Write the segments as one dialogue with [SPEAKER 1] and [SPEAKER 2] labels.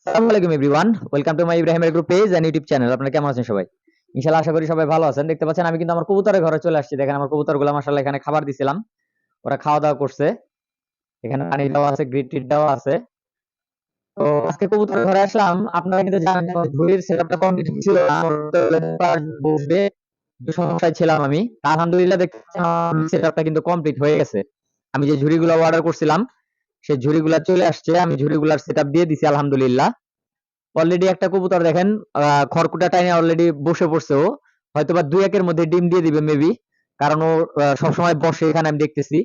[SPEAKER 1] আসসালামু আলাইকুম everyone, welcome to my Ibrahim agro page and YouTube channel. আপনারা কেমন আছেন সবাই? ইনশাআল্লাহ আশা করি সবাই ভালো আছেন। দেখতে পাচ্ছেন আমি কিন্তু আমার কবুতরের ঘরে চলে আসছি। দেখেন আমার কবুতরগুলো মাশাআল্লাহ এখানে খাবার দিছিলাম। ওরা খাওয়া-দাওয়া করছে। এখানে পানি দেওয়া আছে, গ্রিট টিট দেওয়া আছে। তো আজকে কবুতরের ঘরে আসলাম। আপনারা কিন্তু জানেন যে আমার ঝুড়ির সেটআপটা কমপ্লিট ছিল না। আমার বসবে একটু সমস্যায় ছিলাম আমি। তা আলহামদুলিল্লাহ দেখতে পাচ্ছেন আমার সেটআপটা কিন্তু কমপ্লিট হয়ে গেছে। আমি যে ঝুড়িগুলো অর্ডার করছিলাম সেই ঝুড়িগুলা চলে আসছে। আমি ঝুড়িগুলার সেটআপ দিয়ে দিছি আলহামদুলিল্লাহ। অলরেডি একটা কবুতর দেখেন খড়কুটা টাইনে অলরেডি বসে পড়ছে ও। হয়তোবা ২-১ এর মধ্যে ডিম দিয়ে দিবে মেবি। কারণ ও সবসময় বসে এখানে আমি দেখতেছি।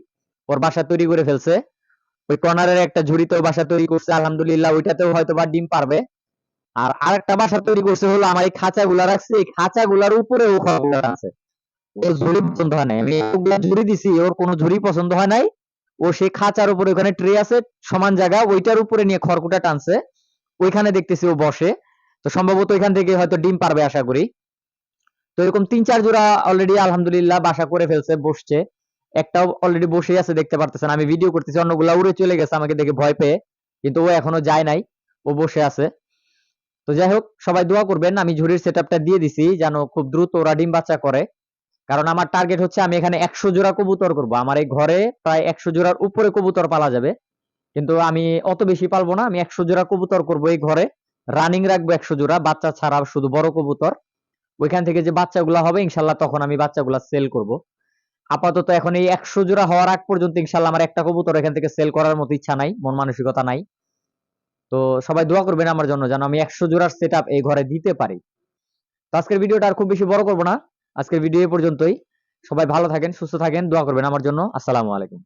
[SPEAKER 1] ওর বাসা তৈরি করে ফেলছে। ওই কর্নারের একটা ঝুড়িতেও বাসা তৈরি করছে আলহামদুলিল্লাহ, ওইটাতেও হয়তোবা ডিম পারবে। আর আরেকটা বাসা তৈরি করছে হলো আমার এই খাঁচাগুলা রাখছে, এই খাঁচাগুলার উপরে ও খড়গুলা আছে। ওর ঝুড়ি পছন্দ হয় নাই। আমি এতগুলা ঝুড়ি দিছি, ওর কোনো ঝুড়ি পছন্দ হয় নাই। ও সেই খাঁচার উপরে ওখানে ট্রে আছে সমান জায়গা, ওইটার উপরে নিয়ে খড়কুটা টানছে। ওইখানে দেখতেছি ও বসে। তো সম্ভবত ওইখান থেকে হয়তো ডিম পারবে আশা করি। তো এরকম ৩-৪ জোড়া অলরেডি আলহামদুলিল্লাহ বাসা করে ফেলছে, বসছে। একটাও অলরেডি বসেই আছে দেখতে পারতেছেন। আমি ভিডিও করতেছি, অন্যগুলা উড়ে চলে গেছে আমাকে দেখে ভয় পেয়ে। কিন্তু ও এখনো যায় নাই, ও বসে আছে। তো যাই হোক, সবাই দোয়া করবেন। আমি ঝুড়ির সেটআপটা দিয়ে দিছি যেন খুব দ্রুত ওরা ডিম বাচ্চা করে। কারণ আমার টার্গেট হচ্ছে আমি এখানে ১০০ জোড়া কবুতর করব। আমার এই ঘরে প্রায় ১০০ জোড়ার উপরে কবুতর পালা যাবে। কিন্তু আমি অত বেশি পালবো না। আমি ১০০ জোড়া কবুতর করব এই ঘরে। রানিং রাখবো ১০০ জোড়া, বাচ্চা ছাড়া শুধু বড় কবুতর। ওইখান থেকে যে বাচ্চাগুলা হবে ইনশাআল্লাহ তখন আমি বাচ্চাগুলা সেল করব। আপাতত এখন এই ১০০ জোড়া হওয়ার আগ পর্যন্ত ইনশাআল্লাহ আমার একটা কবুতর এখান থেকে সেল করার মতো ইচ্ছা নাই, মন মানসিকতা নাই। তো সবাই দোয়া করবেন আমার জন্য যেন আমি ১০০ জোড়ার সেটআপ এই ঘরে দিতে পারি। তো আজকের ভিডিওটা আর খুব বেশি বড় করব না। আজকের ভিডিও এই পর্যন্তই। সবাই ভালো থাকেন, সুস্থ থাকেন, দোয়া করবেন আমার জন্য। আসসালামু আলাইকুম।